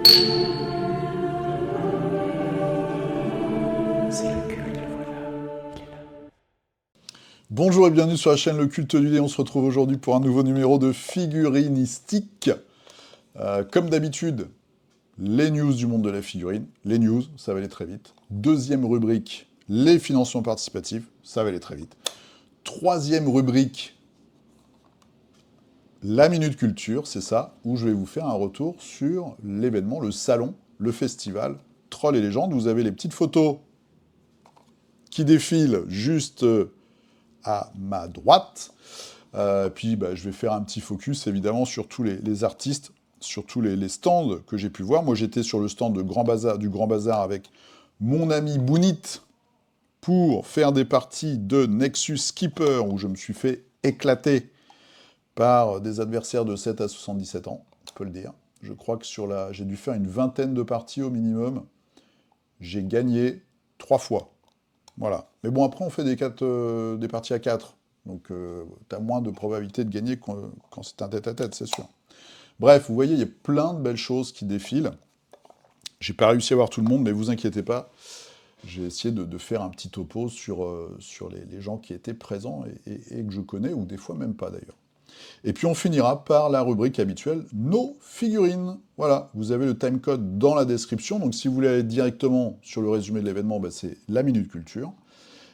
C'est le culte, voilà. Il est là. Bonjour et bienvenue sur la chaîne Le Culte du Dé. On se retrouve aujourd'hui pour un nouveau numéro de figurinistique. Comme d'habitude, les news du monde de la figurine. Les news, ça va aller très vite. Deuxième rubrique, les financements participatifs. Ça va aller très vite. Troisième rubrique, la Minute Culture, c'est ça, où je vais vous faire un retour sur l'événement, le salon, le festival Trolls et Légendes. Vous avez les petites photos qui défilent juste à ma droite. Puis je vais faire un petit focus évidemment sur tous les artistes, sur tous les stands que j'ai pu voir. Moi j'étais sur le stand du Grand Bazar avec mon ami Bounit pour faire des parties de Nexus Skipper où je me suis fait éclater par des adversaires de 7 à 77 ans, on peut le dire. Je crois que j'ai dû faire une vingtaine de parties au minimum. J'ai gagné 3 fois. Voilà. Mais bon, après, on fait des parties à 4. Donc, tu as moins de probabilité de gagner quand c'est un tête-à-tête, c'est sûr. Bref, vous voyez, il y a plein de belles choses qui défilent. J'ai pas réussi à voir tout le monde, mais vous inquiétez pas. J'ai essayé de faire un petit topo sur les gens qui étaient présents et que je connais, ou des fois même pas d'ailleurs. Et puis on finira par la rubrique habituelle, nos figurines. Voilà, vous avez le timecode dans la description, donc si vous voulez aller directement sur le résumé de l'événement, c'est la Minute Culture.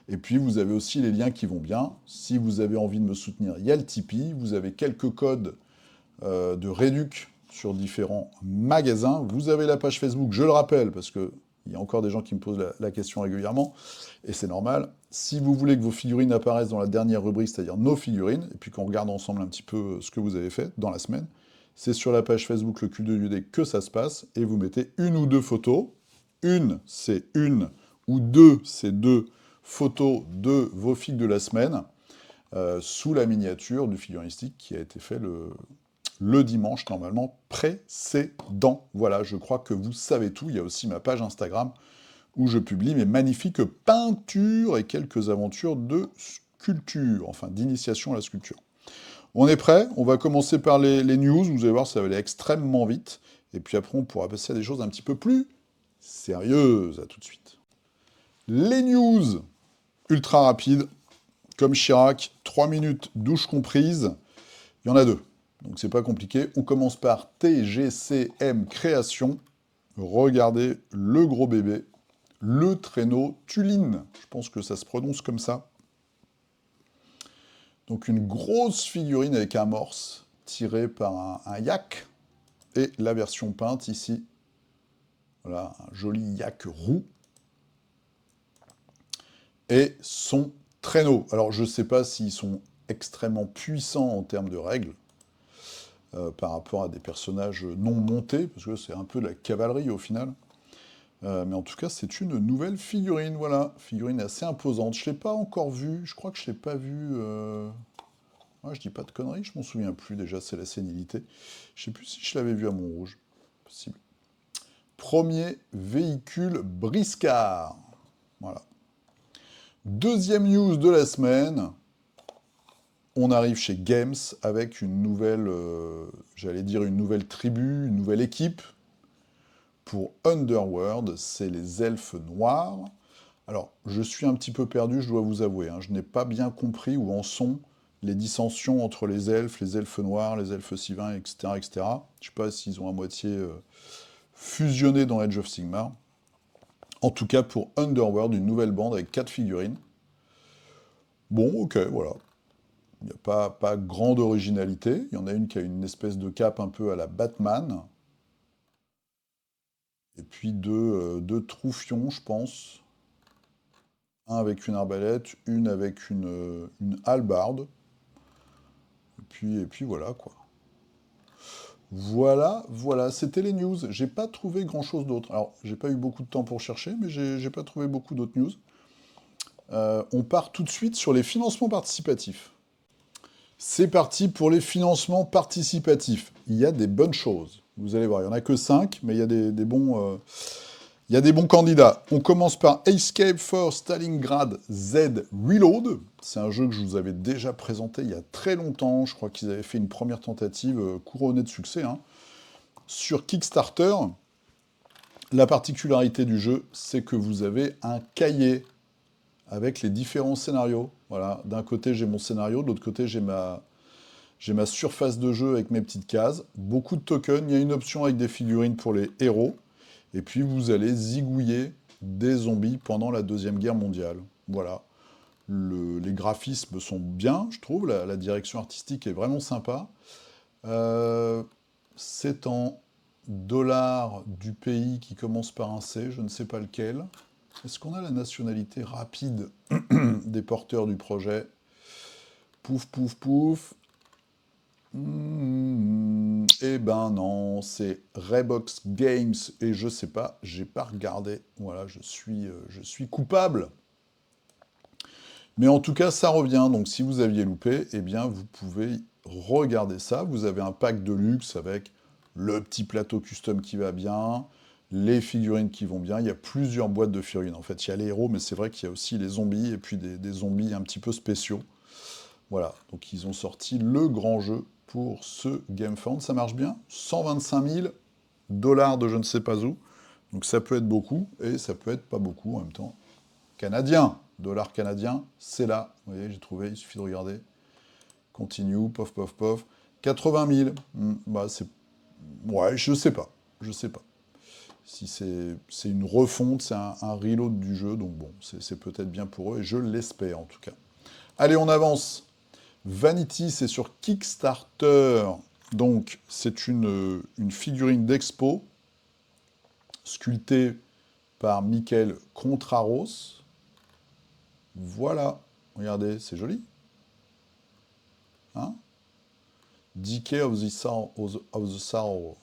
Et puis vous avez aussi les liens qui vont bien. Si vous avez envie de me soutenir, il y a le Tipeee, vous avez quelques codes de réduc sur différents magasins. Vous avez la page Facebook, je le rappelle, parce qu'il y a encore des gens qui me posent la question régulièrement, et c'est normal. Si vous voulez que vos figurines apparaissent dans la dernière rubrique, c'est-à-dire nos figurines, et puis qu'on regarde ensemble un petit peu ce que vous avez fait dans la semaine, c'est sur la page Facebook Le Culte du Dé que ça se passe, et vous mettez une ou deux photos. Une, c'est une, ou deux, c'est deux photos de vos figues de la semaine, sous la miniature du figuristique qui a été fait le dimanche, normalement, précédent. Voilà, je crois que vous savez tout. Il y a aussi ma page Instagram où je publie mes magnifiques peintures et quelques aventures de sculpture, enfin d'initiation à la sculpture. On est prêt? On va commencer par les news. Vous allez voir, ça va aller extrêmement vite. Et puis après, on pourra passer à des choses un petit peu plus sérieuses. À tout de suite. Les news ultra rapides. Comme Chirac, 3 minutes, douche comprise. Il y en a deux. Donc c'est pas compliqué. On commence par TGCM Création. Regardez le gros bébé. Le traîneau Tuline. Je pense que ça se prononce comme ça. Donc une grosse figurine avec un morse tiré par un yak. Et la version peinte ici. Voilà, un joli yak roux. Et son traîneau. Alors je ne sais pas s'ils sont extrêmement puissants en termes de règles. Par rapport à des personnages non montés, parce que c'est un peu de la cavalerie au final. Mais en tout cas, c'est une nouvelle figurine, voilà. Figurine assez imposante. Je ne l'ai pas encore vue, je crois que je ne l'ai pas vue... Ouais, je dis pas de conneries, je m'en souviens plus déjà, c'est la sénilité. Je ne sais plus si je l'avais vue à Montrouge. Possible. Premier véhicule briscard. Voilà. Deuxième news de la semaine. On arrive chez Games avec une nouvelle, j'allais dire une nouvelle tribu, une nouvelle équipe pour Underworld, c'est les elfes noirs. Alors, je suis un petit peu perdu, je dois vous avouer, hein, je n'ai pas bien compris où en sont les dissensions entre les elfes noirs, les elfes sylvains, etc. etc. Je ne sais pas s'ils ont à moitié fusionné dans Age of Sigmar. En tout cas, pour Underworld, une nouvelle bande avec 4 figurines. Bon, ok, voilà. Il n'y a pas grande originalité. Il y en a une qui a une espèce de cape un peu à la Batman. Et puis deux troufions, je pense. Un avec une arbalète, une avec une hallebarde. Et puis voilà, quoi. Voilà, c'était les news. J'ai pas trouvé grand-chose d'autre. Alors, j'ai pas eu beaucoup de temps pour chercher, mais j'ai pas trouvé beaucoup d'autres news. On part tout de suite sur les financements participatifs. C'est parti pour les financements participatifs. Il y a des bonnes choses. Vous allez voir, il n'y en a que 5, mais il y a des bons, il y a des bons candidats. On commence par Escape for Stalingrad Z Reload. C'est un jeu que je vous avais déjà présenté il y a très longtemps. Je crois qu'ils avaient fait une première tentative couronnée de succès, hein, sur Kickstarter. La particularité du jeu, c'est que vous avez un cahier avec les différents scénarios. Voilà, d'un côté j'ai mon scénario, de l'autre côté j'ai ma surface de jeu avec mes petites cases, beaucoup de tokens, il y a une option avec des figurines pour les héros, et puis vous allez zigouiller des zombies pendant la Deuxième Guerre mondiale. Voilà. Les graphismes sont bien, je trouve, la direction artistique est vraiment sympa. Euh, c'est en dollars du pays qui commence par un C, je ne sais pas lequel. Est-ce qu'on a la nationalité rapide des porteurs du projet? Pouf, pouf, pouf. Eh ben non, c'est Raybox Games, et je sais pas, j'ai pas regardé. Voilà, je suis coupable. Mais en tout cas, ça revient, donc si vous aviez loupé, eh bien vous pouvez regarder ça. Vous avez un pack de luxe avec le petit plateau custom qui va bien, les figurines qui vont bien. Il y a plusieurs boîtes de figurines. En fait, il y a les héros, mais c'est vrai qu'il y a aussi les zombies, et puis des zombies un petit peu spéciaux. Voilà, donc ils ont sorti le grand jeu pour ce GameFound. Ça marche bien, 125 000 dollars de je ne sais pas où. Donc ça peut être beaucoup, et ça peut être pas beaucoup en même temps. Canadien, dollar canadien, c'est là. Vous voyez, j'ai trouvé, il suffit de regarder. Continue, pof, pof, pof. 80 000, bah c'est... Ouais, je sais pas, je sais pas. Si c'est une refonte, c'est un reload du jeu, donc bon, c'est peut-être bien pour eux, et je l'espère en tout cas. Allez, on avance. Vanity, c'est sur Kickstarter. Donc, c'est une figurine d'expo, sculptée par Michael Contraros. Voilà. Regardez, c'est joli. Hein? Decay of the Soul.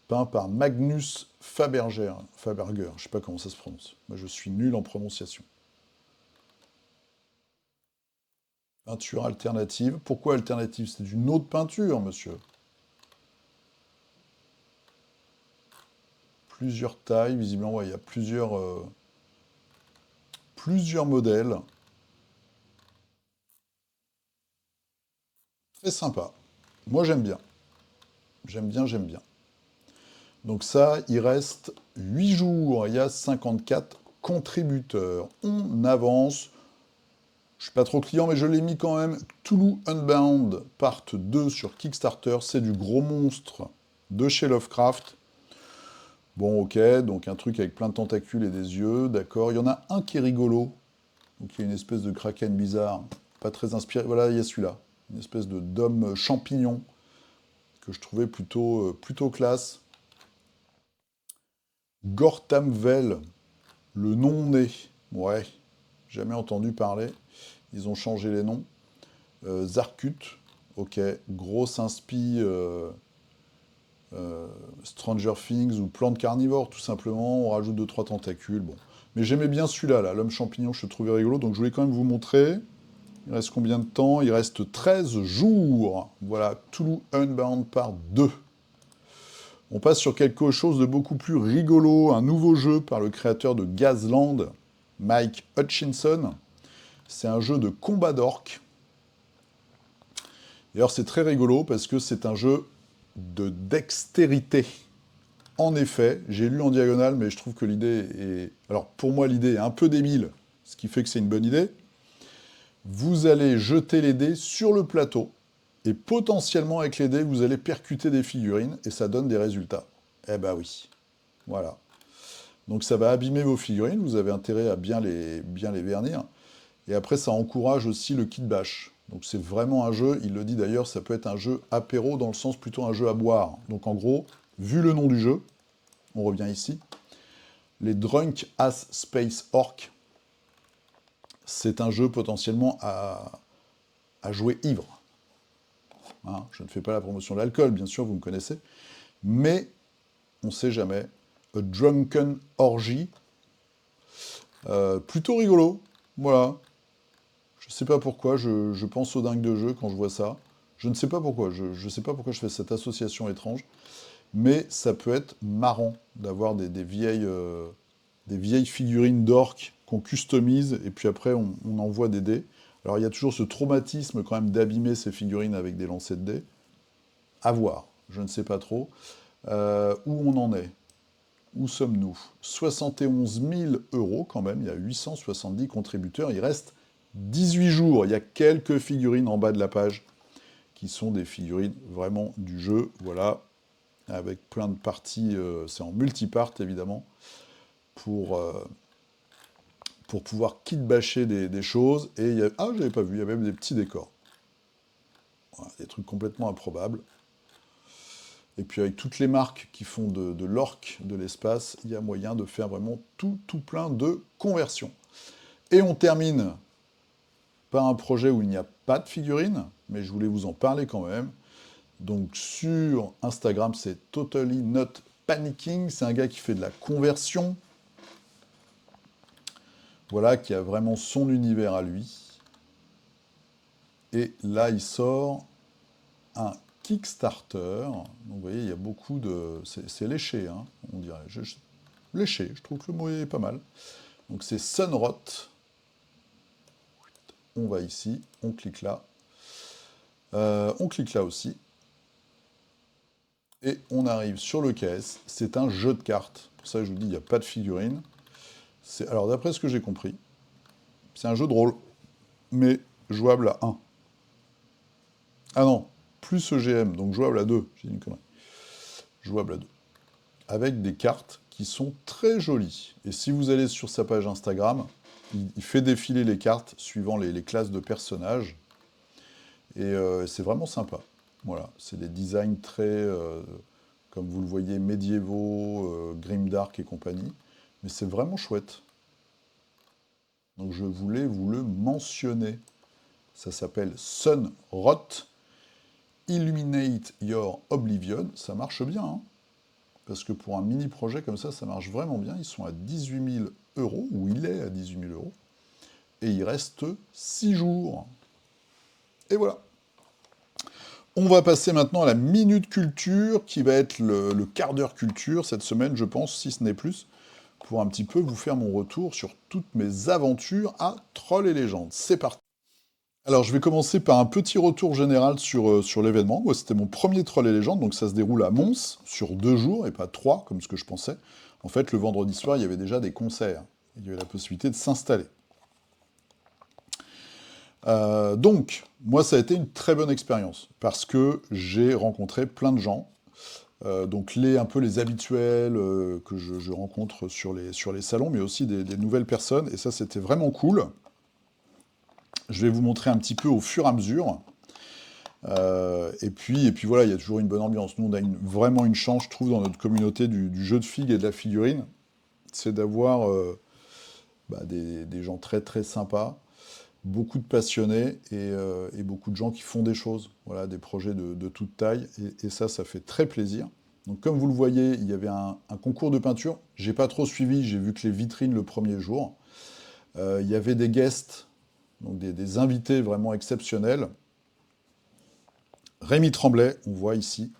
Peint par Magnus Faberger. Faberger, je sais pas comment ça se prononce. Moi, je suis nul en prononciation. Peinture alternative. Pourquoi alternative? C'est une autre peinture, monsieur. Plusieurs tailles, visiblement, ouais, il y a plusieurs modèles. Très sympa. Moi, j'aime bien. J'aime bien, j'aime bien. Donc ça, il reste 8 jours. Il y a 54 contributeurs. On avance. Je suis pas trop client, mais je l'ai mis quand même. Cthulhu Unbound, part 2 sur Kickstarter. C'est du gros monstre de chez Lovecraft. Bon, ok, donc un truc avec plein de tentacules et des yeux, d'accord. Il y en a un qui est rigolo. Donc il y a une espèce de kraken bizarre, pas très inspiré. Voilà, il y a celui-là. Une espèce de d'homme champignon que je trouvais plutôt classe. Gortamvel, le non-né. Ouais, jamais entendu parler. Ils ont changé les noms. Zarkut, ok. Grosse inspi Stranger Things ou Plante Carnivore, tout simplement. On rajoute 2-3 tentacules. Bon. Mais j'aimais bien celui-là, là, l'homme champignon, je le trouvais rigolo. Donc je voulais quand même vous montrer. Il reste combien de temps? Il reste 13 jours. Voilà, Cthulhu Unbound par 2. On passe sur quelque chose de beaucoup plus rigolo, un nouveau jeu par le créateur de Gazland, Mike Hutchinson. C'est un jeu de combat d'orques. D'ailleurs, c'est très rigolo parce que c'est un jeu de dextérité. En effet, j'ai lu en diagonale, mais je trouve que l'idée est... Alors, pour moi, l'idée est un peu débile, ce qui fait que c'est une bonne idée. Vous allez jeter les dés sur le plateau, et potentiellement, avec les dés, vous allez percuter des figurines, et ça donne des résultats. Eh ben oui. Voilà. Donc ça va abîmer vos figurines, vous avez intérêt à bien les vernir. Et après, ça encourage aussi le kit bash. Donc c'est vraiment un jeu, il le dit d'ailleurs, ça peut être un jeu apéro, dans le sens plutôt un jeu à boire. Donc en gros, vu le nom du jeu, on revient ici, les Drunk Ass Space Orc, c'est un jeu potentiellement à jouer ivre. Hein, je ne fais pas la promotion de l'alcool, bien sûr, vous me connaissez. Mais, on ne sait jamais, A Drunken Orgy, plutôt rigolo, voilà. Je ne sais pas pourquoi, je pense aux dingues de jeu quand je vois ça. Je ne sais pas pourquoi, je ne sais pas pourquoi je fais cette association étrange, mais ça peut être marrant d'avoir des vieilles figurines d'orques qu'on customise, et puis après on envoie des dés. Alors il y a toujours ce traumatisme quand même d'abîmer ces figurines avec des lancers de dés. À voir, je ne sais pas trop. Où on en est? Où sommes-nous? 71 000 € quand même, il y a 870 contributeurs, il reste 18 jours. Il y a quelques figurines en bas de la page qui sont des figurines vraiment du jeu, voilà, avec plein de parties, c'est en multipart évidemment, pour pouvoir kit-bâcher des choses. Et il y a... Ah, j'avais pas vu, il y a même des petits décors. Voilà, des trucs complètement improbables. Et puis avec toutes les marques qui font de l'orque de l'espace, il y a moyen de faire vraiment tout plein de conversions. Et on termine par un projet où il n'y a pas de figurines, mais je voulais vous en parler quand même. Donc sur Instagram, c'est Totally Not Panicking, c'est un gars qui fait de la conversion, voilà, qui a vraiment son univers à lui. Et là, il sort un Kickstarter. Donc vous voyez, il y a beaucoup de... C'est léché, hein, on dirait. Léché, je trouve que le mot est pas mal. Donc c'est Sunrot. On va ici, on clique là. On clique là aussi. Et on arrive sur le KS. C'est un jeu de cartes. Pour ça, je vous dis, il n'y a pas de figurine. Alors d'après ce que j'ai compris, c'est un jeu de rôle, mais jouable à 1. Ah non, plus EGM, donc jouable à 2. J'ai dit une connerie. Jouable à 2. Avec des cartes qui sont très jolies. Et si vous allez sur sa page Instagram, il fait défiler les cartes suivant les classes de personnages. Et c'est vraiment sympa. Voilà, c'est des designs très, comme vous le voyez, médiévaux, grimdark et compagnie. Mais c'est vraiment chouette. Donc je voulais vous le mentionner. Ça s'appelle Sunrot. Illuminate Your Oblivion. Ça marche bien, hein, parce que pour un mini-projet comme ça marche vraiment bien. Ils sont à 18 000 €, ou il est à 18 000 €. Et il reste 6 jours. Et voilà. On va passer maintenant à la Minute Culture, qui va être le quart d'heure culture cette semaine, je pense, si ce n'est plus, pour un petit peu vous faire mon retour sur toutes mes aventures à Trolls et Légendes. C'est parti. Alors, je vais commencer par un petit retour général sur l'événement. Moi, c'était mon premier Trolls et Légendes, donc ça se déroule à Mons, sur 2 jours, et pas 3, comme ce que je pensais. En fait, le vendredi soir, il y avait déjà des concerts. Il y avait la possibilité de s'installer. Donc, moi, ça a été une très bonne expérience, parce que j'ai rencontré plein de gens, donc un peu les habituels que je rencontre sur les salons, mais aussi des nouvelles personnes, et ça, c'était vraiment cool. Je vais vous montrer un petit peu au fur et à mesure. Et puis voilà, il y a toujours une bonne ambiance. Nous, on a vraiment une chance, je trouve, dans notre communauté du jeu de figues et de la figurine, c'est d'avoir des gens très très sympas, beaucoup de passionnés et beaucoup de gens qui font des choses, voilà, des projets de toute taille, et ça fait très plaisir. Donc comme vous le voyez, il y avait un concours de peinture, j'ai pas trop suivi, j'ai vu que les vitrines le premier jour. Il y avait des guests, donc des invités vraiment exceptionnels. Rémi Tremblay, on voit ici,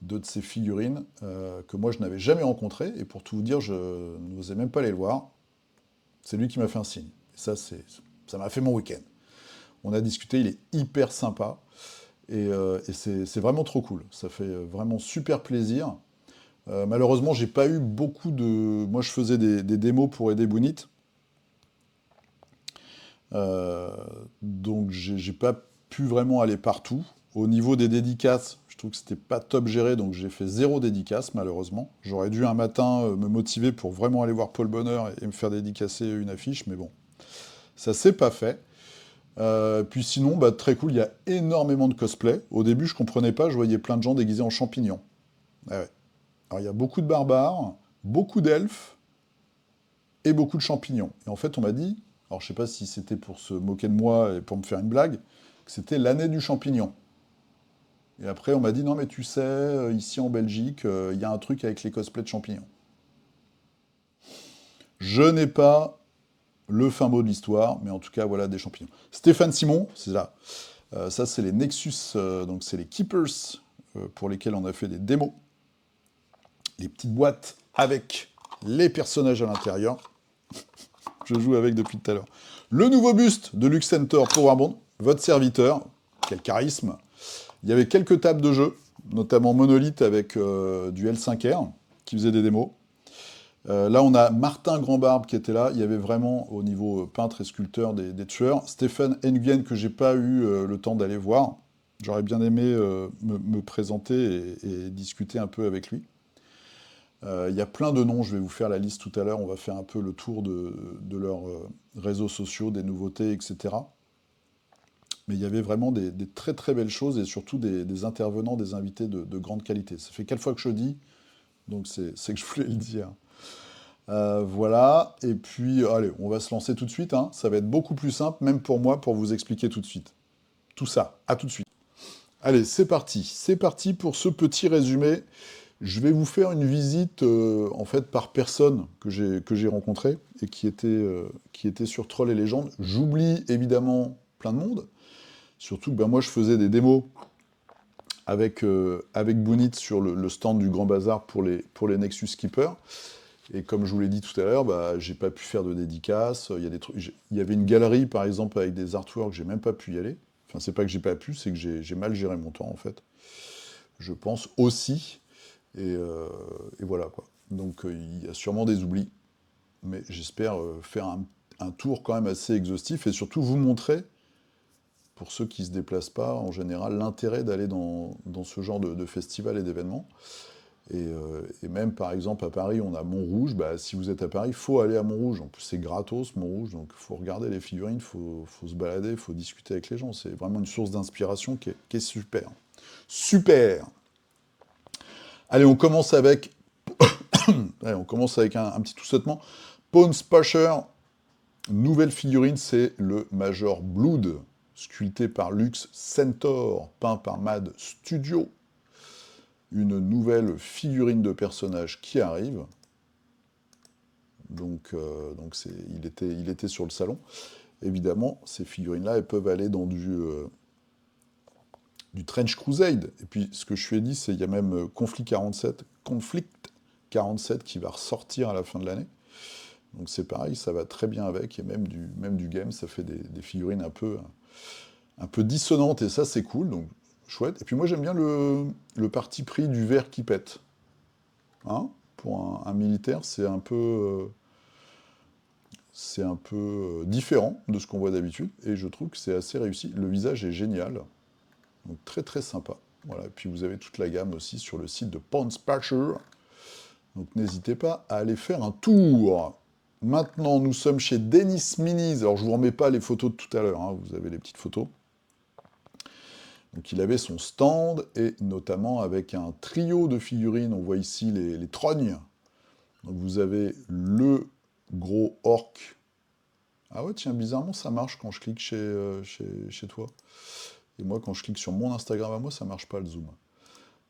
2 de ses figurines, que moi je n'avais jamais rencontrées, et pour tout vous dire, je n'osais même pas les voir. C'est lui qui m'a fait un signe. Et ça m'a fait mon week-end. On a discuté, il est hyper sympa, et c'est vraiment trop cool. Ça fait vraiment super plaisir. Malheureusement, j'ai pas eu beaucoup de... Moi, je faisais des démos pour aider Bounit, donc j'ai pas pu vraiment aller partout. Au niveau des dédicaces, je trouve que c'était pas top géré, donc j'ai fait 0 dédicace, malheureusement. J'aurais dû un matin me motiver pour vraiment aller voir Paul Bonheur et me faire dédicacer une affiche, mais bon, ça s'est pas fait. Puis sinon, très cool, il y a énormément de cosplay. Au début, je comprenais pas, je voyais plein de gens déguisés en champignons. Ah ouais. Alors il y a beaucoup de barbares, beaucoup d'elfes, et beaucoup de champignons. Et en fait, on m'a dit, alors je sais pas si c'était pour se moquer de moi et pour me faire une blague, que c'était l'année du champignon. Et après, on m'a dit, non mais tu sais, ici en Belgique, il y a un truc avec les cosplays de champignons. Je n'ai pas le fin mot de l'histoire, mais en tout cas, voilà, des champignons. Stéphane Simon, c'est là. Ça, c'est les Nexus, donc c'est les Keepers, pour lesquels on a fait des démos. Les petites boîtes avec les personnages à l'intérieur. Je joue avec depuis tout à l'heure. Le nouveau buste de Luxentor Powerbond, votre serviteur. Quel charisme. Il y avait quelques tables de jeu, notamment Monolith avec du L5R, qui faisait des démos. Là, on a Martin Grandbarbe qui était là. Il y avait vraiment, au niveau peintre et sculpteur, des tueurs. Stéphane Nguyen, que j'ai pas eu le temps d'aller voir. J'aurais bien aimé me présenter et discuter un peu avec lui. Il y a plein de noms, je vais vous faire la liste tout à l'heure. On va faire un peu le tour de leurs réseaux sociaux, des nouveautés, etc. Mais il y avait vraiment des très très belles choses et surtout des intervenants, des invités de grande qualité. Ça fait 4 fois que je le dis, donc c'est que je voulais le dire. Voilà, et puis, allez, on va se lancer tout de suite, hein. Ça va être beaucoup plus simple, même pour moi, pour vous expliquer tout de suite. Tout ça, à tout de suite. Allez, c'est parti pour ce petit résumé. Je vais vous faire une visite, en fait, par personne que j'ai rencontrée et qui était sur Troll et Légendes. J'oublie évidemment plein de monde, surtout que ben, moi, je faisais des démos avec Bounit sur le stand du Grand Bazar pour les Nexus Keeper. Et comme je vous l'ai dit tout à l'heure, bah, j'ai pas pu faire de dédicaces. Il y a des trucs, il y avait une galerie, par exemple, avec des artworks, j'ai même pas pu y aller. Enfin, c'est pas que j'ai pas pu, c'est que j'ai mal géré mon temps, en fait. Je pense aussi. Et voilà, quoi. Donc, il y a sûrement des oublis. Mais j'espère faire un tour quand même assez exhaustif et surtout vous montrer, pour ceux qui ne se déplacent pas, en général, l'intérêt d'aller dans ce genre de festival et d'événements. Et même, par exemple, à Paris, on a Montrouge. Bah, si vous êtes à Paris, il faut aller à Montrouge. En plus, c'est gratos, Montrouge. Donc, il faut regarder les figurines, il faut se balader, il faut discuter avec les gens. C'est vraiment une source d'inspiration qui est super. Super! Allez, on commence avec, allez, on commence avec un petit tout sautement. Pawn Spasher, nouvelle figurine, c'est le Major Blood, sculpté par Lux Centaur, peint par Mad Studio. Une nouvelle figurine de personnage qui arrive. Donc il était sur le salon. Évidemment, ces figurines-là, elles peuvent aller dans du Trench Crusade. Et puis, ce que je lui ai dit, c'est qu'il y a même Conflict 47 qui va ressortir à la fin de l'année. Donc c'est pareil, ça va très bien avec, et même du game, ça fait des figurines un peu dissonantes, et ça, c'est cool. Donc, chouette. Et puis moi, j'aime bien le parti pris du verre qui pète. Hein, pour un militaire, c'est un peu différent de ce qu'on voit d'habitude, et je trouve que c'est assez réussi. Le visage est génial, donc très très sympa. Voilà. Et puis vous avez toute la gamme aussi sur le site de Pawn Spasher, donc n'hésitez pas à aller faire un tour. Maintenant, nous sommes chez Dennis Minis. Alors je vous remets pas les photos de tout à l'heure, hein, vous avez les petites photos. Donc il avait son stand, et notamment avec un trio de figurines. On voit ici les trognes. Donc vous avez le gros orc. Ah ouais, tiens, bizarrement, ça marche quand je clique chez toi. Et moi, quand je clique sur mon Instagram à moi, ça marche pas le zoom.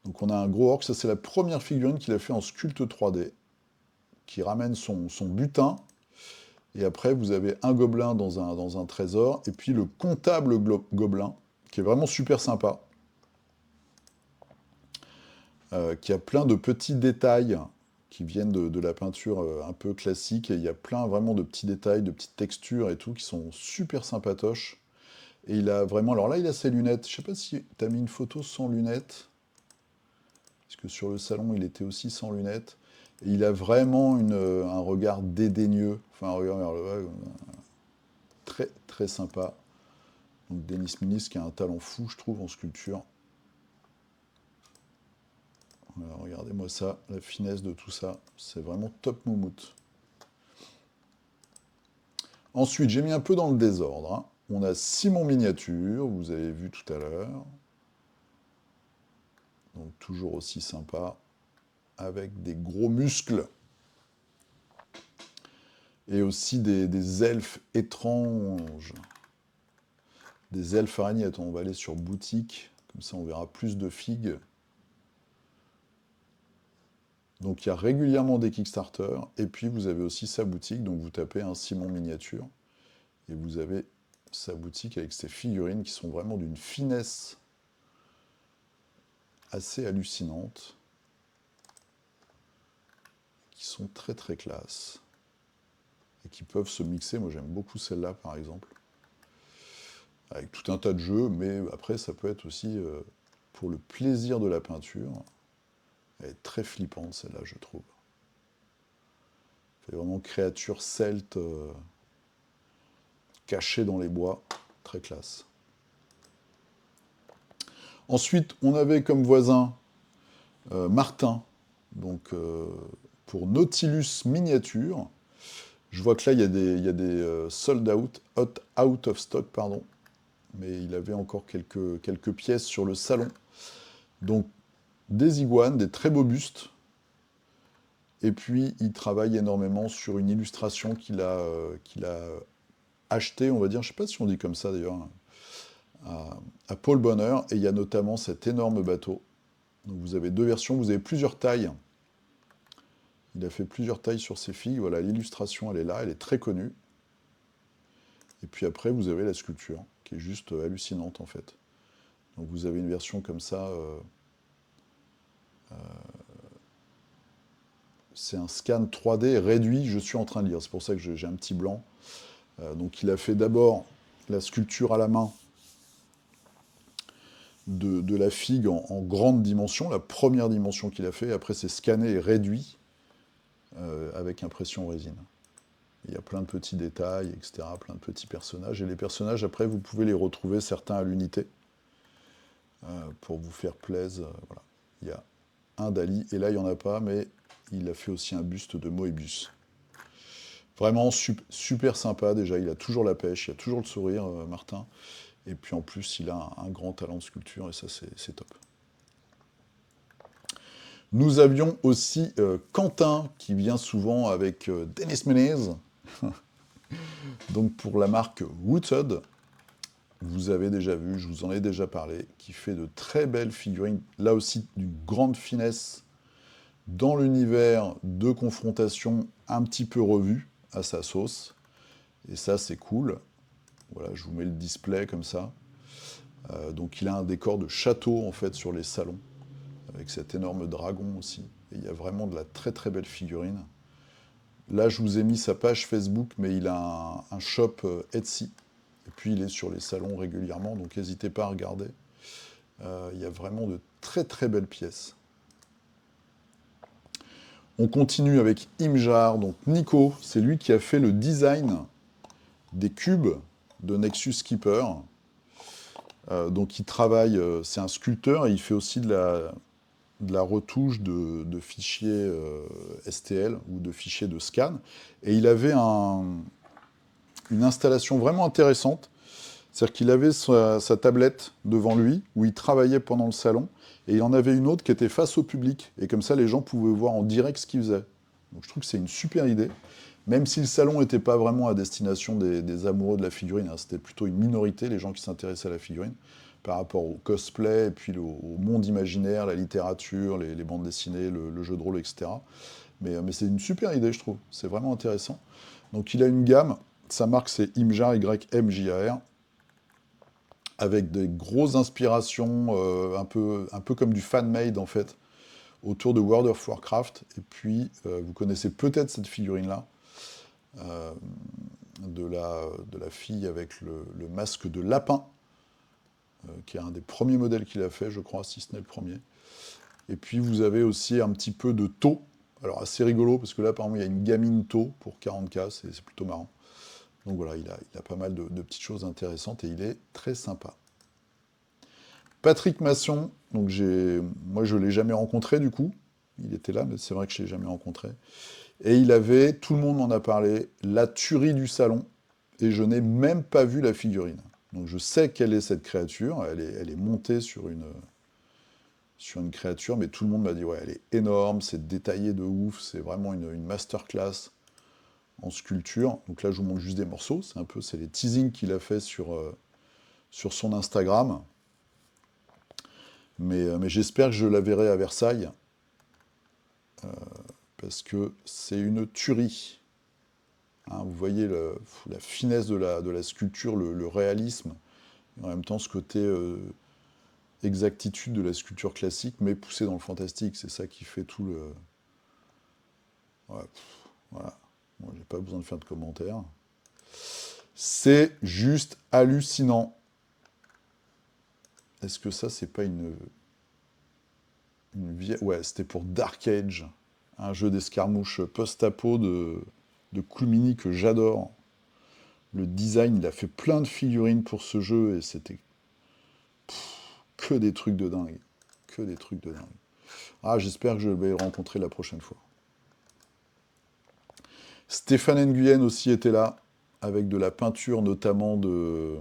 Donc on a un gros orc. Ça, c'est la première figurine qu'il a fait en sculpte 3D, qui ramène son butin. Et après, vous avez un gobelin dans un trésor, et puis le comptable gobelin, qui est vraiment super sympa, qui a plein de petits détails qui viennent de la peinture un peu classique, et il y a plein vraiment de petits détails, de petites textures et tout, qui sont super sympatoches. Et il a vraiment... Alors là, il a ses lunettes. Je sais pas si tu as mis une photo sans lunettes, parce que sur le salon, il était aussi sans lunettes. Et il a vraiment un regard dédaigneux, enfin un regard vers le bas, très très sympa. Donc Denis Minis qui a un talent fou, je trouve, en sculpture. Voilà, regardez-moi ça, la finesse de tout ça, c'est vraiment top moumoute. Ensuite, j'ai mis un peu dans le désordre, hein. On a Simon Miniature, vous avez vu tout à l'heure. Donc toujours aussi sympa, avec des gros muscles. Et aussi des elfes étranges. Des elfes araignées. Attends, on va aller sur boutique, comme ça on verra plus de figues. Donc il y a régulièrement des Kickstarter, et puis vous avez aussi sa boutique, donc vous tapez un Simon Miniature, et vous avez sa boutique avec ses figurines qui sont vraiment d'une finesse assez hallucinante, qui sont très très classe, et qui peuvent se mixer. Moi j'aime beaucoup celle-là par exemple, avec tout un tas de jeux, mais après ça peut être aussi pour le plaisir de la peinture. Elle est très flippante, celle-là, je trouve. C'est vraiment créature celte, cachée dans les bois. Très classe. Ensuite, on avait comme voisin Martin, donc pour Nautilus Miniature. Je vois que là, il y a des sold out, out of stock, pardon. Mais il avait encore quelques pièces sur le salon. Donc, des iguanes, des très beaux bustes. Et puis, il travaille énormément sur une illustration qu'il a achetée, on va dire, je ne sais pas si on dit comme ça d'ailleurs, à Paul Bonheur. Et il y a notamment cet énorme bateau. Donc, vous avez deux versions, vous avez plusieurs tailles. Il a fait plusieurs tailles sur ses figues. Voilà, l'illustration, elle est là, elle est très connue. Et puis après, vous avez la sculpture, qui est juste hallucinante en fait. Donc vous avez une version comme ça. C'est un scan 3D réduit, je suis en train de lire. C'est pour ça que j'ai un petit blanc. Donc il a fait d'abord la sculpture à la main de la figue en grande dimension, la première dimension qu'il a fait. Après, c'est scanné et réduit avec impression résine. Il y a plein de petits détails, etc., plein de petits personnages. Et les personnages, après, vous pouvez les retrouver, certains à l'unité, pour vous faire plaisir. Voilà. Il y a un Dali, et là, il n'y en a pas, mais il a fait aussi un buste de Moebius. Vraiment super sympa, déjà. Il a toujours la pêche, il a toujours le sourire, Martin. Et puis, en plus, il a un grand talent de sculpture, et ça, c'est top. Nous avions aussi Quentin, qui vient souvent avec Dennis Menez. Donc pour la marque Wooted, vous avez déjà vu, je vous en ai déjà parlé, qui fait de très belles figurines, là aussi d'une grande finesse, dans l'univers de confrontation un petit peu revu à sa sauce. Et ça, c'est cool. Voilà, je vous mets le display comme ça. Donc il a un décor de château, en fait, sur les salons, avec cet énorme dragon aussi. Et il y a vraiment de la très très belle figurine. Là, je vous ai mis sa page Facebook, mais il a un shop Etsy. Et puis, il est sur les salons régulièrement, donc n'hésitez pas à regarder. Il y a vraiment de très très belles pièces. On continue avec Imjar, donc Nico, c'est lui qui a fait le design des cubes de Nexus Keeper. Donc il travaille, c'est un sculpteur, et il fait aussi de la retouche de fichiers STL ou de fichiers de scan. Et il avait une installation vraiment intéressante. C'est-à-dire qu'il avait sa tablette devant lui, où il travaillait pendant le salon, et il en avait une autre qui était face au public. Et comme ça, les gens pouvaient voir en direct ce qu'il faisait. Donc je trouve que c'est une super idée. Même si le salon n'était pas vraiment à destination des amoureux de la figurine, hein, c'était plutôt une minorité, les gens qui s'intéressaient à la figurine, par rapport au cosplay, et puis au monde imaginaire, la littérature, les bandes dessinées, le jeu de rôle, etc. Mais c'est une super idée, je trouve. C'est vraiment intéressant. Donc il a une gamme, sa marque c'est Imjar, YMJAR, avec des grosses inspirations, un peu comme du fan-made en fait, autour de World of Warcraft. Et puis, vous connaissez peut-être cette figurine-là, de la fille avec le masque de lapin, qui est un des premiers modèles qu'il a fait, je crois, si ce n'est le premier. Et puis, vous avez aussi un petit peu de tau. Alors, assez rigolo, parce que là, par exemple, il y a une gamine tau pour 40K, c'est plutôt marrant. Donc voilà, il a pas mal de petites choses intéressantes et il est très sympa. Patrick Masson, donc moi je ne l'ai jamais rencontré du coup, il était là, mais c'est vrai que je ne l'ai jamais rencontré. Et il avait, tout le monde m'en a parlé, la tuerie du salon, et je n'ai même pas vu la figurine. Donc je sais quelle est cette créature, elle est montée sur une créature, mais tout le monde m'a dit, ouais, elle est énorme, c'est détaillé de ouf, c'est vraiment une masterclass en sculpture. Donc là, je vous montre juste des morceaux. C'est les teasings qu'il a fait sur son Instagram. Mais j'espère que je la verrai à Versailles. Parce que c'est une tuerie. Hein, vous voyez la finesse de la sculpture, le réalisme, et en même temps ce côté exactitude de la sculpture classique, mais poussé dans le fantastique. C'est ça qui fait tout le... Ouais, voilà. Bon, j'ai pas besoin de faire de commentaires. C'est juste hallucinant. Est-ce que ça, c'est pas une Ouais, c'était pour Dark Age, un jeu d'escarmouche post-apo de Klumini que j'adore. Le design, il a fait plein de figurines pour ce jeu et c'était que des trucs de dingue. Que des trucs de dingue. Ah, j'espère que je vais le rencontrer la prochaine fois. Stéphane Nguyen aussi était là, avec de la peinture notamment de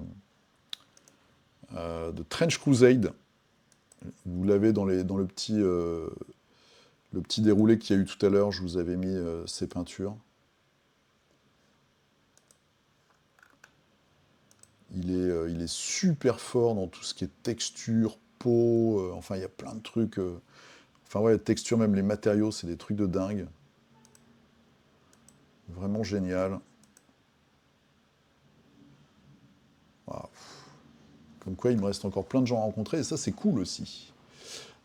Trench Crusade. Vous l'avez dans le petit déroulé qu'il y a eu tout à l'heure, je vous avais mis ces peintures. Il est super fort dans tout ce qui est texture, peau, enfin il y a plein de trucs. Enfin ouais, texture, même les matériaux, c'est des trucs de dingue. Vraiment génial. Waouh. Comme quoi, il me reste encore plein de gens à rencontrer, et ça c'est cool aussi,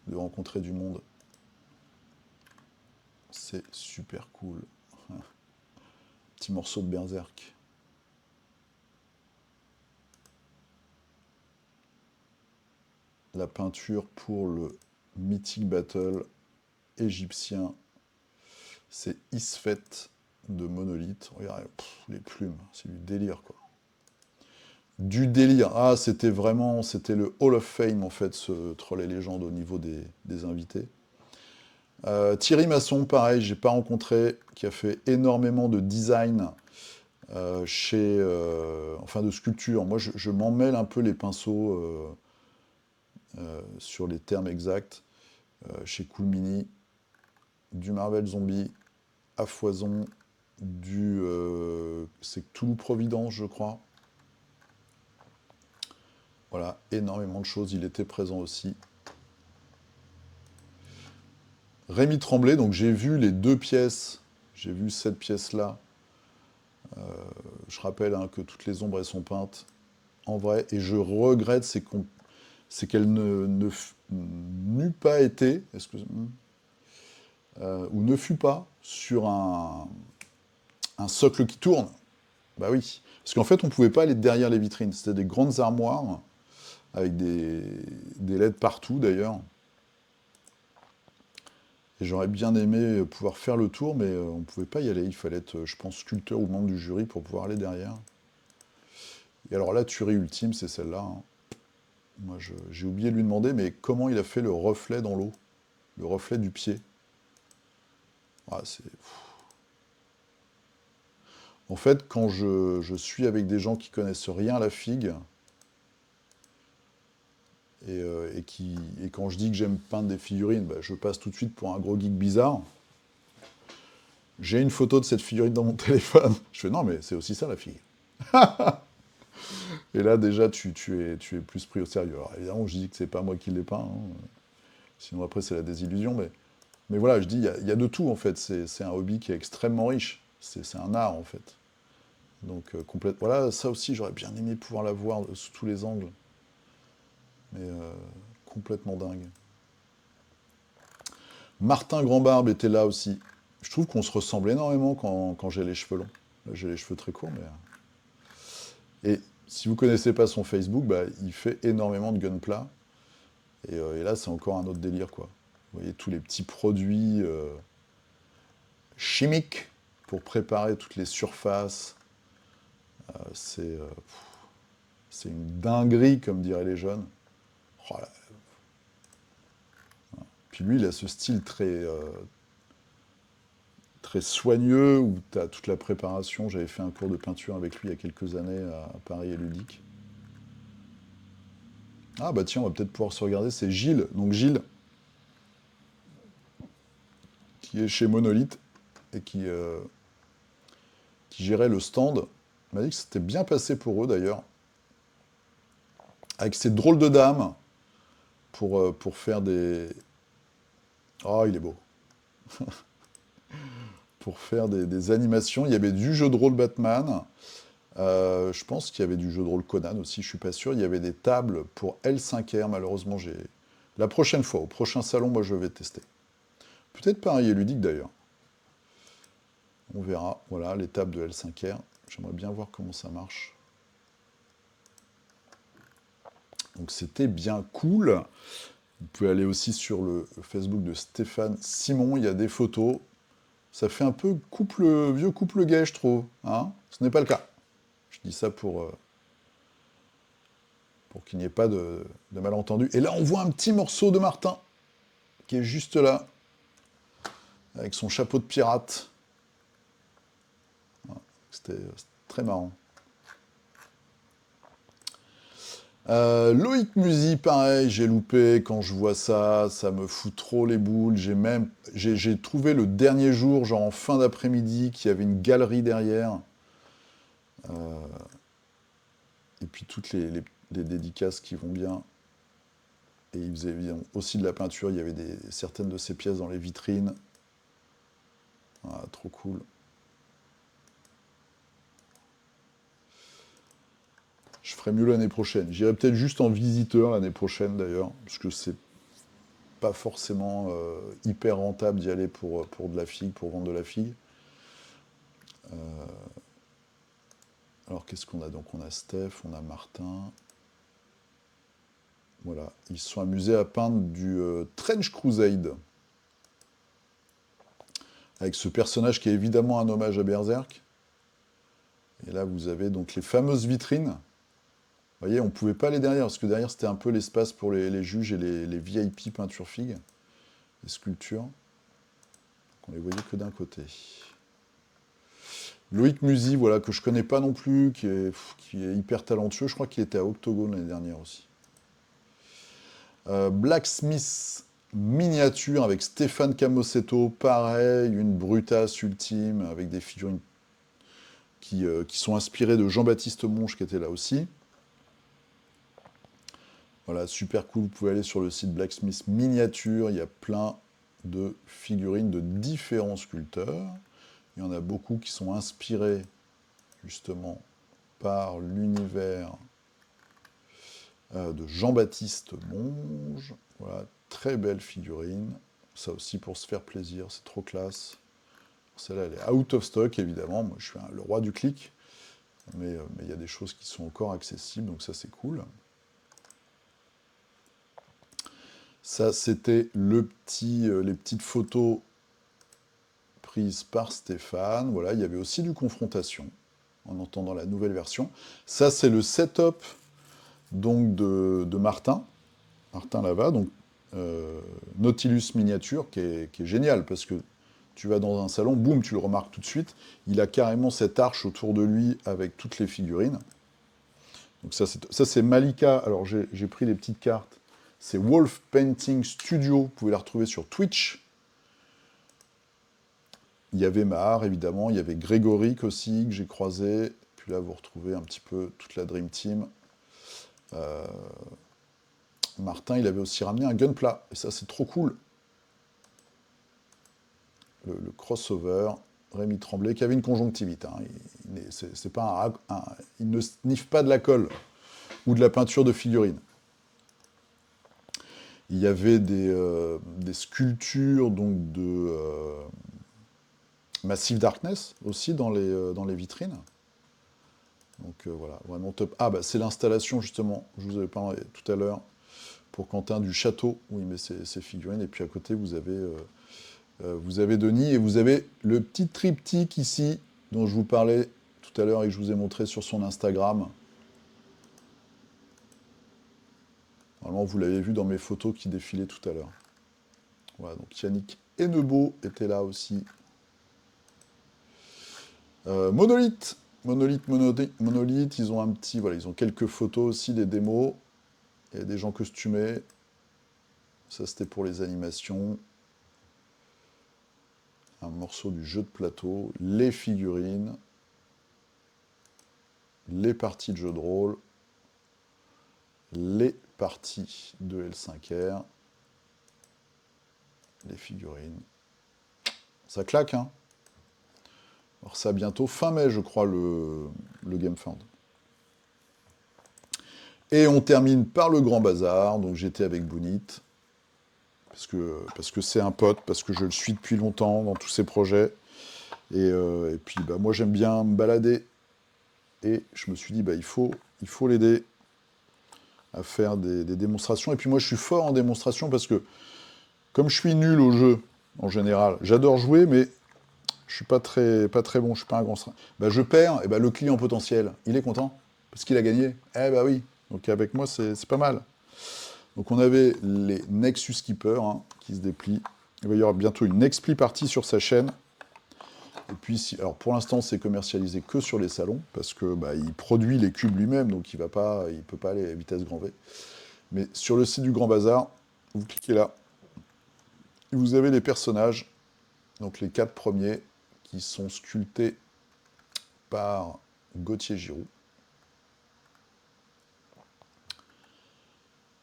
de rencontrer du monde. C'est super cool. Petit morceau de Berserk. La peinture pour le Mythic Battle égyptien, c'est Isfet de Monolith. Regardez, les plumes, c'est du délire quoi. Du délire. Ah, c'était le Hall of Fame en fait, ce Troll et Légende au niveau des invités. Thierry Masson, pareil, j'ai pas rencontré, qui a fait énormément de design enfin de sculpture. Moi, je m'en mêle un peu les pinceaux sur les termes exacts. Chez Cool Mini, du Marvel Zombie, à foison, c'est Toulouse Providence, je crois. Voilà, énormément de choses. Il était présent aussi. Rémi Tremblay, donc j'ai vu les deux pièces. J'ai vu cette pièce-là. Je rappelle hein, que toutes les ombres, elles sont peintes en vrai. Et je regrette, c'est qu'elle n'eût pas été, ou ne fut pas sur un socle qui tourne. Bah oui. Parce qu'en fait, on ne pouvait pas aller derrière les vitrines. C'était des grandes armoires, avec des LED partout d'ailleurs. Et j'aurais bien aimé pouvoir faire le tour, mais on ne pouvait pas y aller. Il fallait être, je pense, sculpteur ou membre du jury pour pouvoir aller derrière. Et alors la tuerie ultime, c'est celle-là. Hein. Moi, j'ai oublié de lui demander, mais comment il a fait le reflet dans l'eau? Le reflet du pied. Ah, en fait, quand je suis avec des gens qui connaissent rien à la figue, et quand je dis que j'aime peindre des figurines, bah, je passe tout de suite pour un gros geek bizarre. J'ai une photo de cette figurine dans mon téléphone. Je fais non, mais c'est aussi ça la figue. Et là, déjà, tu es plus pris au sérieux. Alors évidemment, je dis que c'est pas moi qui l'ai peint. Hein. Sinon, après, c'est la désillusion. Mais voilà, je dis, il y a de tout, en fait. C'est un hobby qui est extrêmement riche. C'est un art, en fait. Donc, voilà, ça aussi, j'aurais bien aimé pouvoir la voir sous tous les angles. Mais complètement dingue. Martin Grandbarbe était là aussi. Je trouve qu'on se ressemble énormément quand j'ai les cheveux longs. Là, j'ai les cheveux très courts, mais... Et si vous ne connaissez pas son Facebook, bah, il fait énormément de gunpla. Et là, c'est encore un autre délire, quoi. Vous voyez, tous les petits produits chimiques pour préparer toutes les surfaces. C'est une dinguerie, comme diraient les jeunes. Oh là. Puis lui, il a ce style très soigneux, où tu as toute la préparation. J'avais fait un cours de peinture avec lui il y a quelques années à Paris et Ludique. Ah bah tiens, on va peut-être pouvoir se regarder, c'est Gilles. Donc Gilles, qui est chez Monolith, et qui gérait le stand, m'a dit que c'était bien passé pour eux d'ailleurs, avec ces drôles de dames, pour faire des... Oh, il est beau. Pour faire des animations. Il y avait du jeu de rôle Batman. Je pense qu'il y avait du jeu de rôle Conan aussi, je suis pas sûr. Il y avait des tables pour L5R, malheureusement j'ai... La prochaine fois, au prochain salon, moi je vais tester. Peut-être pareil et ludique d'ailleurs. On verra. Voilà, les tables de L5R. J'aimerais bien voir comment ça marche. Donc c'était bien cool. Vous pouvez aller aussi sur le Facebook de Stéphane Simon, il y a des photos. Ça fait un peu vieux couple gay, je trouve. Hein, ce n'est pas le cas. Je dis ça pour qu'il n'y ait pas de malentendu. Et là, on voit un petit morceau de Martin, qui est juste là, avec son chapeau de pirate. C'était très marrant. Loïc Musy, pareil, j'ai loupé. Quand je vois ça, ça me fout trop les boules. J'ai trouvé le dernier jour, genre en fin d'après-midi, qu'il y avait une galerie derrière. Et puis toutes les dédicaces qui vont bien. Et il faisait aussi de la peinture. Il y avait certaines de ses pièces dans les vitrines. Ah, trop cool. Je ferai mieux l'année prochaine. J'irai peut-être juste en visiteur l'année prochaine d'ailleurs, parce que c'est pas forcément hyper rentable d'y aller pour de la figue, pour vendre de la figue. Alors qu'est-ce qu'on a donc? On a Steph, on a Martin. Voilà, ils se sont amusés à peindre du Trench Crusade. Avec ce personnage qui est évidemment un hommage à Berserk. Et là, vous avez donc les fameuses vitrines. Vous voyez, on ne pouvait pas aller derrière, parce que derrière, c'était un peu l'espace pour les juges et les VIP peinture figue, les sculptures. Donc, on les voyait que d'un côté. Loïc Musy, voilà, que je connais pas non plus, qui est hyper talentueux. Je crois qu'il était à Octogone l'année dernière aussi. Blacksmith miniature avec Stéphane Camosetto, pareil, une brutasse ultime, avec des figurines qui sont inspirées de Jean-Baptiste Monge, qui était là aussi. Voilà, super cool, vous pouvez aller sur le site Blacksmith Miniature, il y a plein de figurines de différents sculpteurs. Il y en a beaucoup qui sont inspirés justement par l'univers de Jean-Baptiste Monge. Voilà, très belle figurine. Ça aussi pour se faire plaisir, c'est trop classe. Celle-là, elle est out of stock, évidemment. Moi, je suis le roi du clic. Mais il y a des choses qui sont encore accessibles, donc ça, c'est cool. Ça, c'était les petites photos prises par Stéphane. Voilà, il y avait aussi du confrontation, en entendant la nouvelle version. Ça, c'est le setup donc, de Martin. Martin Lava, donc Nautilus miniature, qui est génial, parce que tu vas dans un salon, boum, tu le remarques tout de suite. Il a carrément cette arche autour de lui avec toutes les figurines. Donc ça, c'est Malika. Alors, j'ai pris les petites cartes. C'est Wolf Painting Studio. Vous pouvez la retrouver sur Twitch. Il y avait Mahar, évidemment. Il y avait Grégoric aussi, que j'ai croisé. Puis là, vous retrouvez un petit peu toute la Dream Team. Martin, il avait aussi ramené un Gunpla. Et ça, c'est trop cool. Le crossover. Rémi Tremblay, qui avait une conjonctivite. Hein. Il ne sniffe pas de la colle ou de la peinture de figurines. Il y avait des sculptures donc, de Massive Darkness aussi dans les vitrines. Donc voilà, vraiment top. Ah bah c'est l'installation justement, je vous avais parlé tout à l'heure, pour Quentin du château, où il met ses figurines. Et puis à côté, vous avez Denis, et vous avez le petit triptyque ici, dont je vous parlais tout à l'heure et que je vous ai montré sur son Instagram. Normalement, vous l'avez vu dans mes photos qui défilaient tout à l'heure. Voilà, donc Yannick Hennebeau était là aussi. Monolith, ils ont ils ont quelques photos aussi, des démos. Il y a des gens costumés. Ça, c'était pour les animations. Un morceau du jeu de plateau, les figurines, les parties de jeu de rôle, les parties de L5R, les figurines. Ça claque, hein. Alors ça, bientôt, fin mai, je crois, le GameFound. Et on termine par le Grand Bazar. Donc j'étais avec Bounit, parce que c'est un pote, parce que je le suis depuis longtemps dans tous ses projets. Et puis bah, moi j'aime bien me balader. Et je me suis dit, bah, il faut l'aider. à faire des démonstrations. Et puis moi, je suis fort en démonstration parce que, comme je suis nul au jeu, en général, j'adore jouer, mais je suis pas très bon, je suis pas un grand strat. Bah, je perds, et bah, le client potentiel, il est content, parce qu'il a gagné. Eh bah oui, donc avec moi, c'est pas mal. Donc on avait les Nexus Keeper hein, qui se déplient. Il va y avoir bientôt une Expli partie sur sa chaîne. Et puis, alors pour l'instant, c'est commercialisé que sur les salons, parce que bah, il produit les cubes lui-même, donc il peut pas aller à vitesse grand V. Mais sur le site du Grand Bazar, vous cliquez là, et vous avez les personnages, donc les 4 premiers, qui sont sculptés par Gauthier Giroud.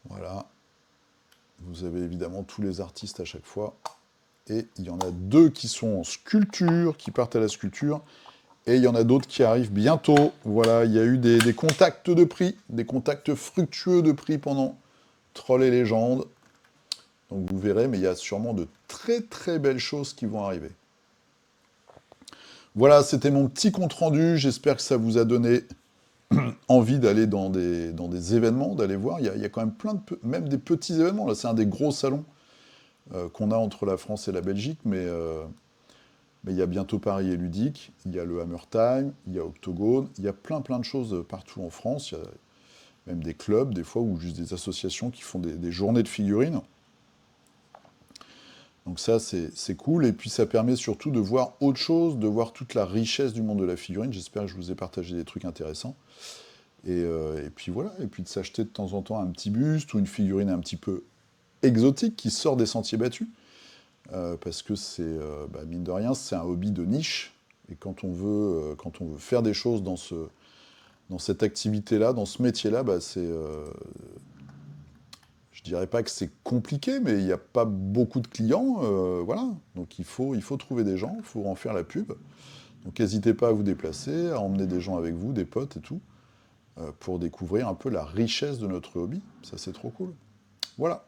Voilà. Vous avez évidemment tous les artistes à chaque fois. Et il y en a 2 qui sont en sculpture, qui partent à la sculpture. Et il y en a d'autres qui arrivent bientôt. Voilà, il y a eu des contacts de prix, des contacts fructueux de prix pendant Troll et Légendes. Donc vous verrez, mais il y a sûrement de très très belles choses qui vont arriver. Voilà, c'était mon petit compte-rendu. J'espère que ça vous a donné envie d'aller dans des événements, d'aller voir. Il y a quand même même des petits événements. Là, c'est un des gros salons qu'on a entre la France et la Belgique, mais il y a bientôt Paris et Ludique, il y a le Hammer Time, il y a Octogone, il y a plein de choses partout en France. Il y a même des clubs, des fois, ou juste des associations qui font des journées de figurines. Donc ça, c'est cool. Et puis ça permet surtout de voir autre chose, de voir toute la richesse du monde de la figurine. J'espère que je vous ai partagé des trucs intéressants. Et puis voilà, et puis de s'acheter de temps en temps un petit buste ou une figurine un petit peu exotique qui sort des sentiers battus. Parce que c'est, mine de rien, c'est un hobby de niche. Et quand on veut faire des choses dans cette activité-là, dans ce métier-là, je dirais pas que c'est compliqué, mais il n'y a pas beaucoup de clients, voilà. Donc il faut trouver des gens, il faut en faire la pub. Donc n'hésitez pas à vous déplacer, à emmener des gens avec vous, des potes et tout, pour découvrir un peu la richesse de notre hobby. Ça, c'est trop cool. Voilà.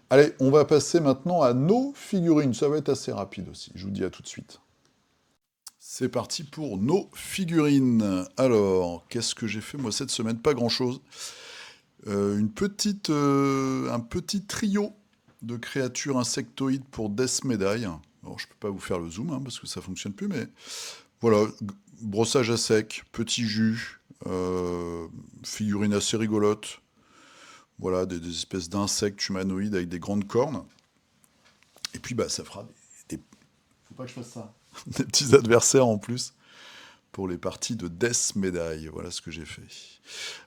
Allez, on va passer maintenant à nos figurines. Ça va être assez rapide aussi. Je vous dis à tout de suite. C'est parti pour nos figurines. Alors, qu'est-ce que j'ai fait moi cette semaine? Pas grand-chose. Un petit trio de créatures insectoïdes pour Death Medaille. Alors, je peux pas vous faire le zoom parce que ça fonctionne plus, mais voilà, brossage à sec, petit jus, figurine assez rigolote. Voilà, des espèces d'insectes humanoïdes avec des grandes cornes. Et puis, ça fera Faut pas que je fasse ça. Des petits adversaires en plus pour les parties de Death Medaille. Voilà ce que j'ai fait.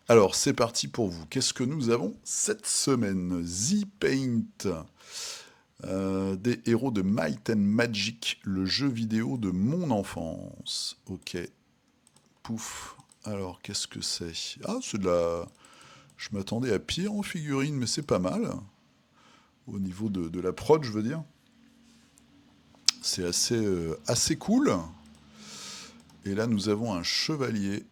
Alors, c'est parti pour vous. Qu'est-ce que nous avons cette semaine? Z-Paint. Des héros de Might and Magic, le jeu vidéo de mon enfance. Ok. Pouf. Alors, qu'est-ce que c'est? Ah, c'est de la... Je m'attendais à pire en figurine, mais c'est pas mal. Au niveau de la prod, je veux dire. C'est assez cool. Et là, nous avons un chevalier.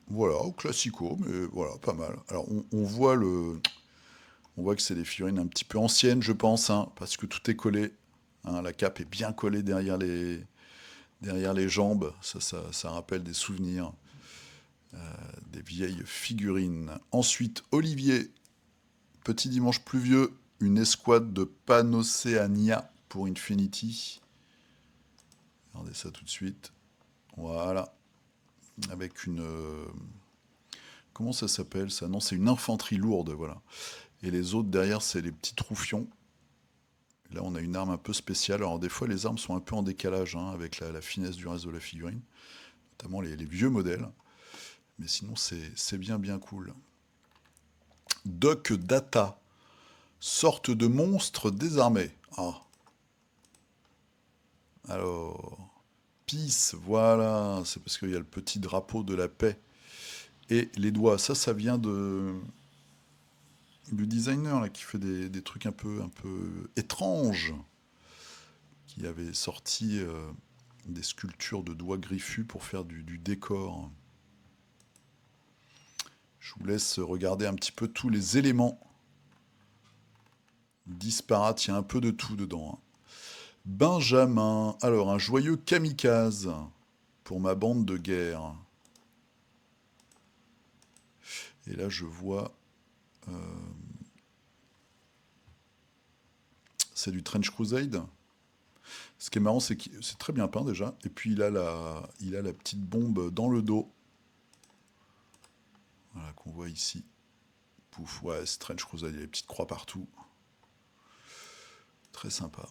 Voilà, au classico, mais voilà, pas mal. Alors, on voit que c'est des figurines un petit peu anciennes, je pense, parce que tout est collé. La cape est bien collée derrière les jambes. Ça rappelle des souvenirs, des vieilles figurines. Ensuite, Olivier, petit dimanche pluvieux, une escouade de Panocéania pour Infinity. Regardez ça tout de suite. Voilà. Avec une... comment ça s'appelle ça? Non, c'est une infanterie lourde, voilà. Et les autres derrière, c'est les petits troufions. Là, on a une arme un peu spéciale. Alors, des fois, les armes sont un peu en décalage avec la finesse du reste de la figurine, notamment les vieux modèles. Mais sinon, c'est bien cool. Duck Data, sorte de monstre désarmé. Ah. Alors, Peace, voilà, c'est parce qu'il y a le petit drapeau de la paix. Et les doigts, ça vient du designer là, qui fait des trucs un peu étranges, qui avait sorti des sculptures de doigts griffus pour faire du décor. Je vous laisse regarder un petit peu tous les éléments disparates, il y a un peu de tout dedans. Benjamin, alors un joyeux kamikaze pour ma bande de guerre. Et là, je vois... c'est du Trench Crusade. Ce qui est marrant, c'est que c'est très bien peint déjà. Et puis il a la petite bombe dans le dos. Voilà, qu'on voit ici. Pouf, ouais, c'est Trench Crusade, il y a les petites croix partout. Très sympa.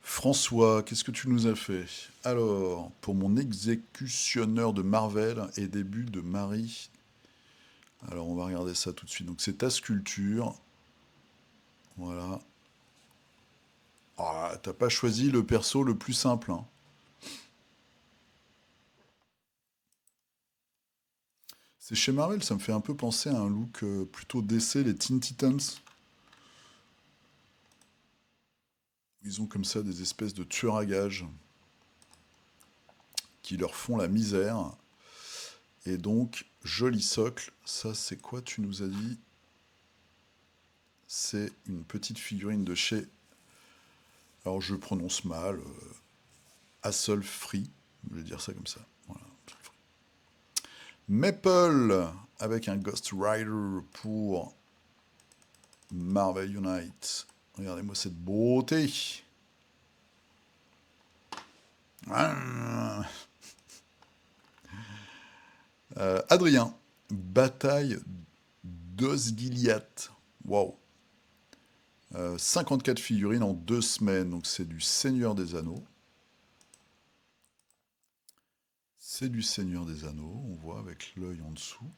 François, qu'est-ce que tu nous as fait? Alors, pour mon exécutionneur de Marvel et début de Marie. Alors, on va regarder ça tout de suite. Donc, c'est ta sculpture. Voilà. Ah, t'as pas choisi le perso le plus simple, hein. C'est chez Marvel, ça me fait un peu penser à un look plutôt DC, les Teen Titans. Ils ont comme ça des espèces de tueurs à gages qui leur font la misère. Et donc, joli socle. Ça, c'est quoi, tu nous as dit? C'est une petite figurine de chez... Alors, je prononce mal. Hassel Free. Je vais dire ça comme ça. Voilà. Maple, avec un Ghost Rider pour Marvel Unite. Regardez-moi cette beauté. Ah. Adrien, bataille d'Osgiliath. Waouh. 54 figurines en 2 semaines, donc c'est du Seigneur des Anneaux. C'est du Seigneur des Anneaux, on voit avec l'œil en dessous.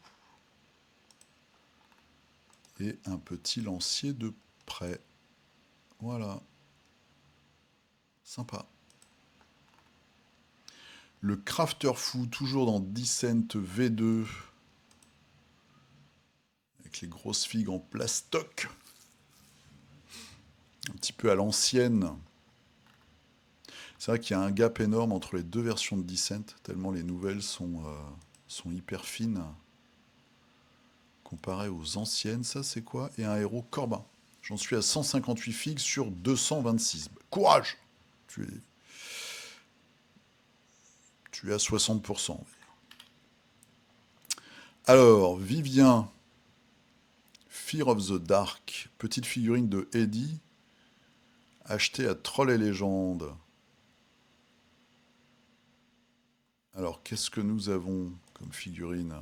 Et un petit lancier de près. Voilà. Sympa. Le Crafter Fou, toujours dans Descent V2. Avec les grosses figues en plastoc. Un petit peu à l'ancienne. C'est vrai qu'il y a un gap énorme entre les deux versions de Descent, tellement les nouvelles sont hyper fines. Comparé aux anciennes, ça c'est quoi? Et un héros Corbin. J'en suis à 158 figues sur 226. Courage! Tu es à 60%. Alors, Vivien, Fear of the Dark, petite figurine de Eddie, achetée à Troll et Légende. Alors, qu'est-ce que nous avons comme figurine?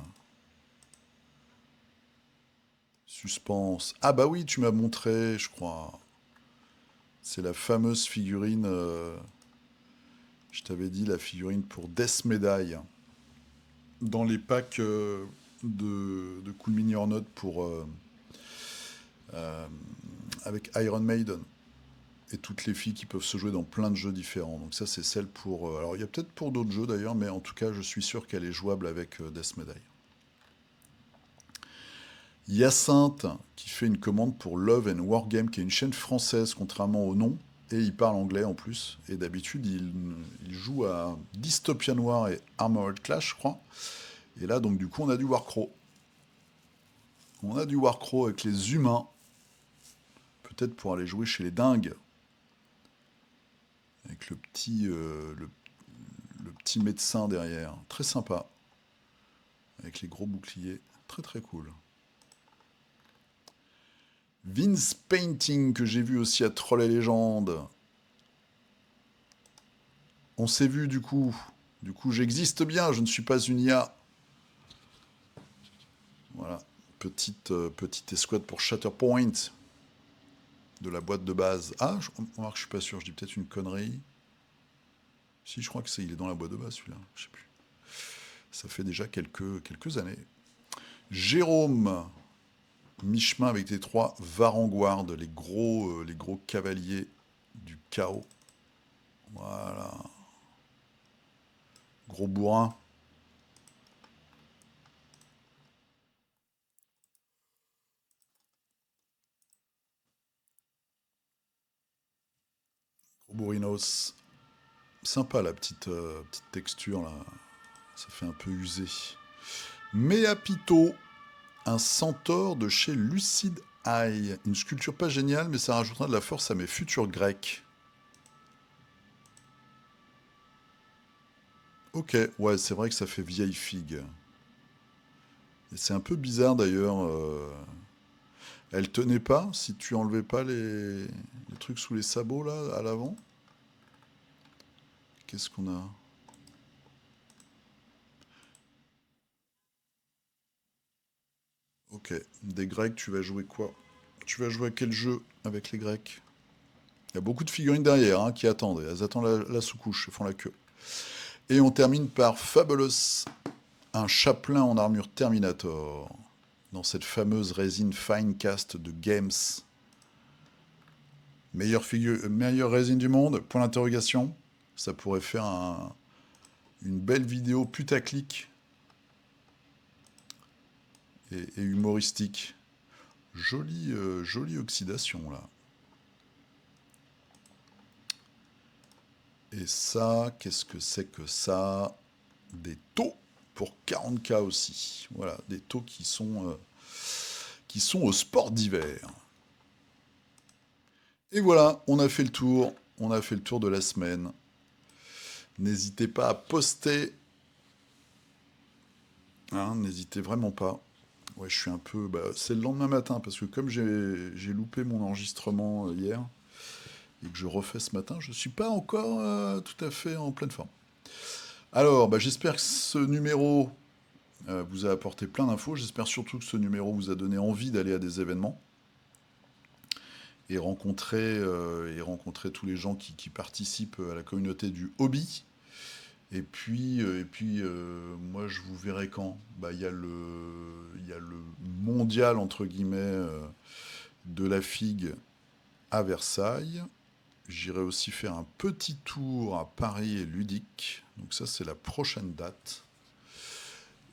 Suspense. Ah bah oui, tu m'as montré, je crois. C'est la fameuse figurine, je t'avais dit, la figurine pour Death Medaille. Dans les packs de Cool Mini or Not pour, avec Iron Maiden. Et toutes les filles qui peuvent se jouer dans plein de jeux différents. Donc ça, c'est celle pour... alors, il y a peut-être pour d'autres jeux d'ailleurs, mais en tout cas, je suis sûr qu'elle est jouable avec Death Medaille. Hyacinthe, qui fait une commande pour Love and Wargame, qui est une chaîne française, contrairement au nom, et il parle anglais en plus. Et d'habitude, il joue à Dystopia Noir et Armored Clash, je crois. Et là, donc, du coup, on a du Warcraft. On a du Warcraft avec les humains. Peut-être pour aller jouer chez les dingues. Avec le petit médecin derrière. Très sympa. Avec les gros boucliers. Très très cool. Vince Painting, que j'ai vu aussi à Troll et Légende. On s'est vu du coup. Du coup, j'existe bien, je ne suis pas une IA. Voilà. Petite escouade pour Shatterpoint. De la boîte de base. Ah, je suis pas sûr, je dis peut-être une connerie. Si, je crois que il est dans la boîte de base celui-là. Je sais plus. Ça fait déjà quelques années. Jérôme, mi-chemin avec les 3 Varanguard, les gros cavaliers du chaos. Voilà. Gros bourrin. Gros bourrinos. Sympa la petite texture là. Ça fait un peu usé. Meapito, un centaure de chez Lucid Eye. Une sculpture pas géniale, mais ça rajoutera de la force à mes futurs grecs. Ok, ouais, c'est vrai que ça fait vieille figue. Et c'est un peu bizarre d'ailleurs. Elle tenait pas si tu enlevais pas les trucs sous les sabots là, à l'avant. Qu'est-ce qu'on a? Ok, des Grecs, tu vas jouer quoi? Tu vas jouer à quel jeu avec les Grecs? Il y a beaucoup de figurines derrière hein, qui attendent. Elles attendent la sous-couche, elles font la queue. Et on termine par Fabulous, un chapelain en armure Terminator, dans cette fameuse résine Finecast de Games. Meilleure résine du monde? Point d'interrogation. Ça pourrait faire une belle vidéo putaclic et humoristique. Jolie oxydation là. Et ça, qu'est-ce que c'est que ça? Des taux pour 40K aussi. Voilà, des taux qui sont au sport d'hiver. Et voilà, on a fait le tour. On a fait le tour de la semaine. N'hésitez pas à poster. Hein, n'hésitez vraiment pas. Ouais, je suis un peu... Bah, c'est le lendemain matin, parce que comme j'ai loupé mon enregistrement hier, et que je refais ce matin, je ne suis pas encore tout à fait en pleine forme. Alors, bah, j'espère que ce numéro vous a apporté plein d'infos. J'espère surtout que ce numéro vous a donné envie d'aller à des événements et rencontrer tous les gens qui participent à la communauté du hobby. Et puis, moi, je vous verrai quand? Bah, il y a le mondial, entre guillemets, de la figue à Versailles. J'irai aussi faire un petit tour à Paris et Ludique. Donc ça, c'est la prochaine date.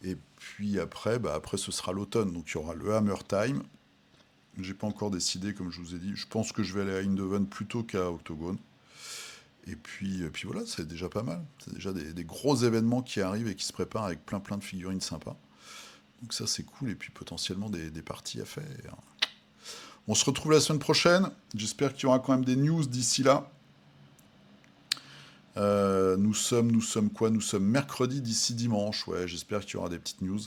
Et puis après, après ce sera l'automne. Donc il y aura le Hammer Time. J'ai pas encore décidé, comme je vous ai dit. Je pense que je vais aller à Eindhoven plutôt qu'à Octogone. Et puis voilà, c'est déjà pas mal. C'est déjà des gros événements qui arrivent et qui se préparent avec plein de figurines sympas. Donc ça, c'est cool. Et puis potentiellement des parties à faire. On se retrouve la semaine prochaine. J'espère qu'il y aura quand même des news d'ici là. Nous sommes quoi? Nous sommes mercredi d'ici dimanche. Ouais, j'espère qu'il y aura des petites news.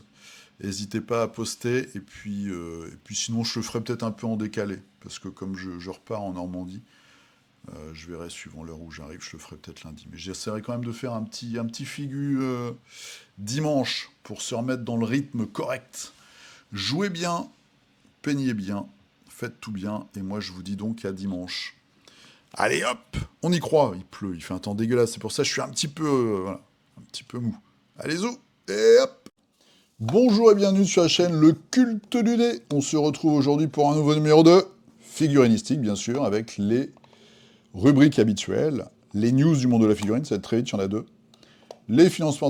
N'hésitez pas à poster. Et puis sinon, je le ferai peut-être un peu en décalé. Parce que comme je repars en Normandie, je verrai suivant l'heure où j'arrive, je le ferai peut-être lundi. Mais j'essaierai quand même de faire un petit figu dimanche pour se remettre dans le rythme correct. Jouez bien, peignez bien, faites tout bien. Et moi, je vous dis donc à dimanche. Allez hop, on y croit. Il pleut, il fait un temps dégueulasse. C'est pour ça que je suis un petit peu, voilà, un petit peu mou. Allez zou, et hop. Bonjour et bienvenue sur la chaîne Le Culte du Dé. On se retrouve aujourd'hui pour un nouveau numéro de figurinistique, bien sûr, avec les rubriques habituelles, les news du monde de la figurine, ça va être très vite, il y en a deux. Les financements